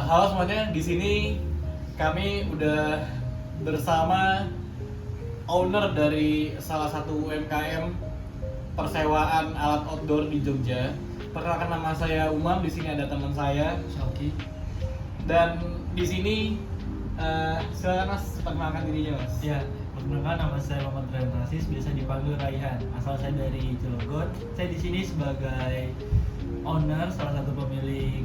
Halo semuanya, di sini kami udah bersama owner dari salah satu UMKM persewaan alat outdoor di Jogja. Perkenalkan, nama saya Umam. Di sini ada teman saya Shoki. Dan di sini silakan Mas, perkenalkan dirinya Mas. Ya, perkenalkan nama saya Muhammad Ryan Rasis, biasa dipanggil Raihan. Asal saya dari Cilegon. Saya di sini sebagai owner, salah satu pemilik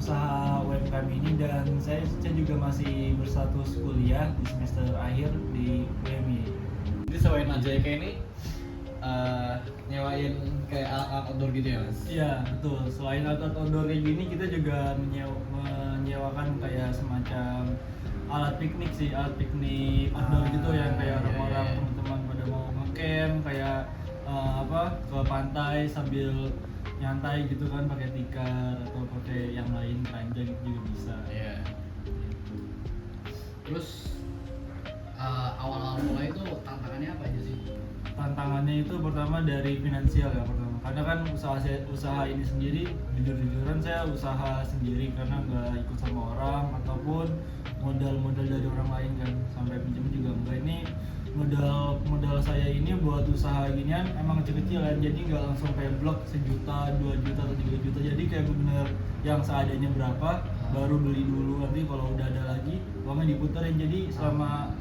usaha UMKM ini, dan saya juga masih berstatus kuliah di semester akhir di UMY. Jadi selain AJK ini nyewain kayak alat-alat outdoor gitu ya Mas? Iya, betul. Selain alat outdoor kayak gini, kita juga menyewakan kayak semacam alat piknik sih, alat piknik outdoor gitu yang kayak orang-orang teman-teman pada mau ngecamp kayak ke pantai sambil nyantai gitu kan, pakai tikar atau pakai yang lain, keranjang gitu juga bisa. Iya. Terus awal-awal mulai itu tantangannya apa aja sih? Tantangannya itu pertama dari finansial ya, pertama karena kan usaha ini sendiri, jujur-jujuran saya usaha sendiri karena nggak ikut sama orang ataupun modal dari orang lain kan, sampai pinjam juga enggak. Ini modal saya ini buat usaha ginian emang kecil-kecil kan, jadi nggak langsung kayak blok 1 juta, 2 juta atau 3 juta, jadi kayak bener yang seadanya berapa baru beli dulu, nanti kalau udah ada lagi uangnya diputerin. Jadi selama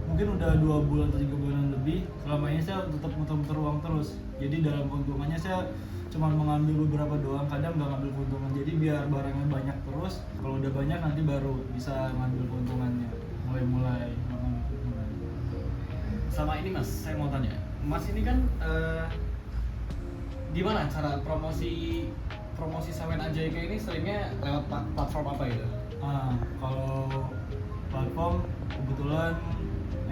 mungkin udah 2 bulan atau 3 bulan lebih, selama ini saya tetap muter-muter uang terus. Jadi dalam keuntungannya saya cuma mengambil beberapa doang, kadang nggak ngambil keuntungan. Jadi biar barangnya banyak terus, kalau udah banyak nanti baru bisa ngambil keuntungannya. Mulai Sama ini Mas, saya mau tanya, Mas ini kan gimana cara promosi Sawen AJK ini, seringnya lewat platform apa gitu? Kalau platform kebetulan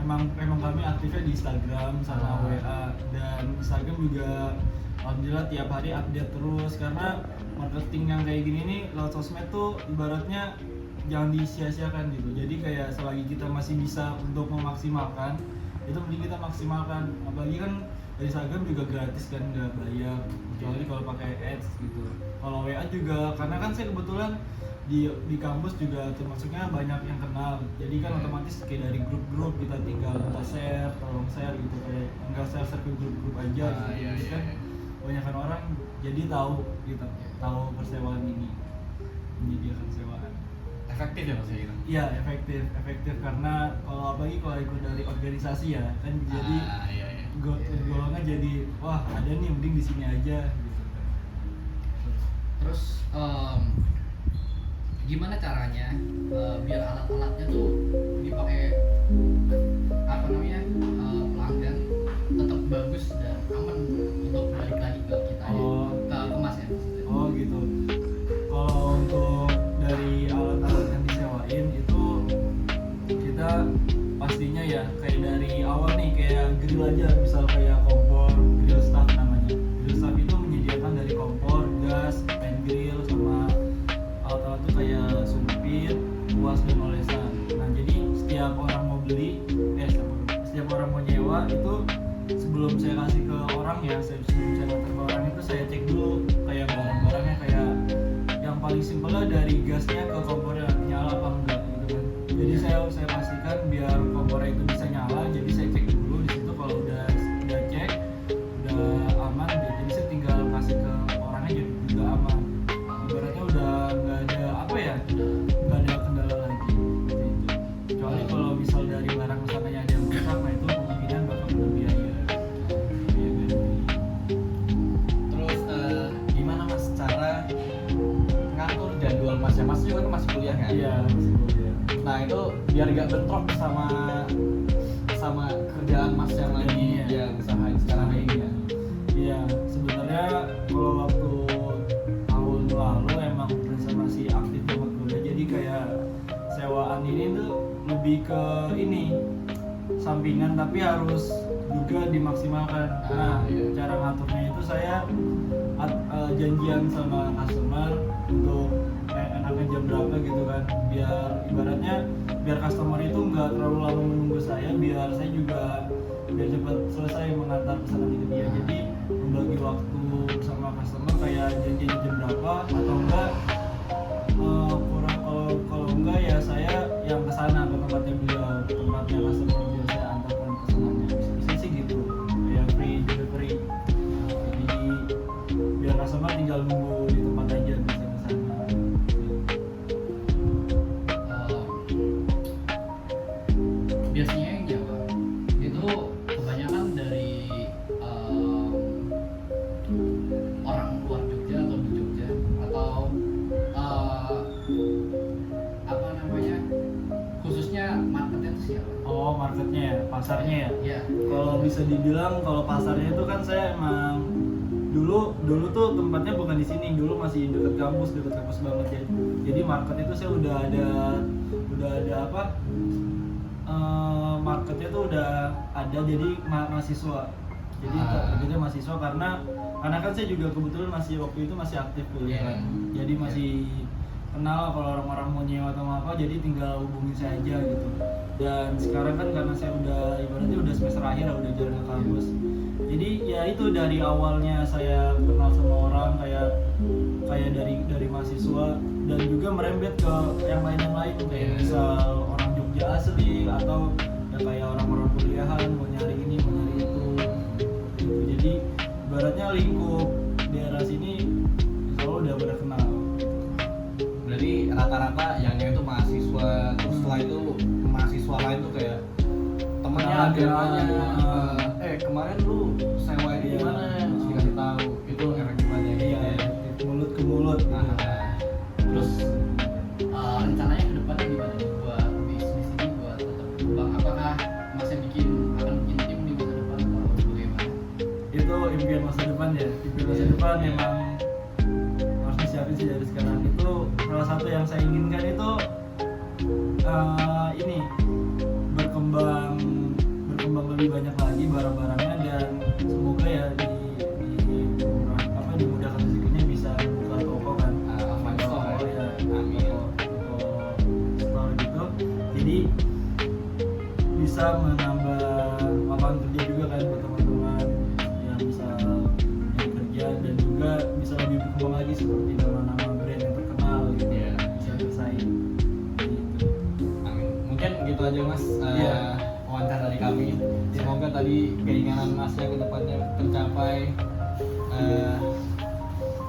emang kami aktifnya di Instagram sama WA, dan Instagram juga alhamdulillah tiap hari update terus, karena marketing yang kayak gini nih lewat sosmed tuh ibaratnya jangan disia-siakan gitu. Jadi kayak selagi kita masih bisa untuk memaksimalkan, itu mending kita maksimalkan. Apalagi kan dari Instagram juga gratis kan, nggak bayar kecuali kalau pakai ads gitu. Kalau WA juga, karena kan saya kebetulan di kampus juga termasuknya banyak yang kenal, jadi kan otomatis kayak dari grup-grup kita tinggal minta share, tolong share gitu, kayak nggak share ke grup-grup aja gitu. Iya, Jadi kan kebanyakan orang jadi tahu gitu, tahu persewaan ini, menyediakan sewaan. Efektif ya Mas ya gitu? Iya, efektif karena kalau apalagi kalau ikut dari organisasi ya kan, jadi Iya. golongan jadi wah ada nih, mending di sini aja gitu. Terus gimana caranya biar alat-alatnya tuh dipakai pelanggan tetap bagus dan aman untuk balik lagi ke kita ke kemasnya maksudnya. Oh gitu. Kalau untuk dari alat-alat yang disewain itu kita pastinya ya kayak dari awal nih, kayak grill aja, misal kayak kompor, grill staff namanya. Grill staff itu menyediakan dari kompor, gas, pan grill, sama alat-alat itu kayak sumpit, tuas, dan olesan. Nah jadi setiap orang mau setiap orang mau nyewa itu, sebelum saya kasih ke orang ya, sebelum saya nganter ke orang itu saya cek dulu kayak barang-barangnya, kayak yang paling simpel lah dari gasnya ke kompornya nyala apa enggak gitu kan. Jadi saya pastikan biar kompornya itu bisa nyala, jadi saya cek dulu di situ. Kalau udah cek udah aman, jadi saya tinggal kasih ke orangnya jadi juga aman. Ibaratnya udah nggak ada kendala lagi seperti itu. Kecuali kalau misal dari barang kesananya ada yang rusak, nah itu kemungkinan bakal kena biaya ganti. Terus gimana Mas cara ngatur jadwal Mas? Ya Mas juga kan masih kuliah kan? Iya, masih boleh. Nah itu biar gak bentrok sama kerjaan Mas yang lagi ya usahain sekarang kayak gini ya? Iya, sebenarnya kalau waktu tahun lalu emang masih aktif banget kuliah, jadi kayak sewaan ini tuh lebih ke ini sampingan tapi harus juga dimaksimalkan. Nah, cara ngaturnya itu saya janjian sama customer untuk enaknya jam berapa gitu kan, biar ibaratnya biar customer itu nggak terlalu lama menunggu saya, biar saya juga biar cepat selesai mengantar pesanan itu dia. Jadi membagi waktu sama customer kayak janjian jam berapa, atau enggak kurang, kalau marketnya ya, pasarnya ya. Iya. Kalau bisa dibilang kalau pasarnya itu kan saya emang dulu tuh tempatnya bukan di sini, dulu masih dekat kampus banget ya. Jadi market itu saya udah ada apa? Marketnya tuh udah ada, jadi mahasiswa. Jadi targetnya mahasiswa karena kan saya juga kebetulan masih waktu itu masih aktif kuliah kan. Jadi masih kenal kalau orang-orang mau nyewa atau apa, jadi tinggal hubungin saya aja gitu. Dan sekarang kan karena saya udah ibaratnya udah semester akhir, udah jalan ke kampus. Jadi ya itu dari awalnya saya kenal sama orang kayak dari mahasiswa dan juga merembet ke yang lain kayak misal orang Jogja asli atau ya kayak orang-orang kuliahan mau nyari ini mau nyari itu gitu. Jadi ibaratnya lingkup daerah sini selalu udah pada kenal. Berarti rata-rata yang itu mahasiswa, terus setelah itu mahasiswa lain tuh kayak temennya ada yang nanya, kemarin lu sewa ini di mana, terus dikasih tahu, itu efektif aja gitu Iya, ya. mulut ke mulut gitu. Terus Rencananya ke depan gimana nih buat bisnis ini, buat tetap berkembang? Apakah masih akan bikin tim di masa depan atau bagaimana? Itu impian masa depan ya, impian masa depan memang harus disiapin sih dari sekarang. Itu salah satu yang saya inginkan itu ini berkembang lebih banyak lagi barang-barangnya, dan semoga ya dimudahkan rezekinya bisa buka toko kan, offline store toko ya. ya, Amin. toko store gitu. Jadi bisa menambah lapangan kerja juga kan buat teman-teman yang bisa nyari kerja, dan juga bisa lebih berkembang lagi seperti nama-nama brand yang terkenal gitu Iya. bisa bersaing gitu. Amin. Mungkin gitu aja Mas, Iya. wawancara dari kami. Semoga tadi keinginan Masnya ke depannya tercapai.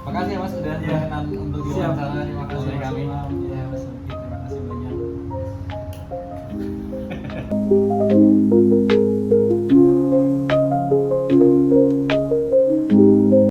Makasih ya Mas sudah Iya. berkenan untuk diwawancara. Terima kasih dari kami. Sama-sama. Iya.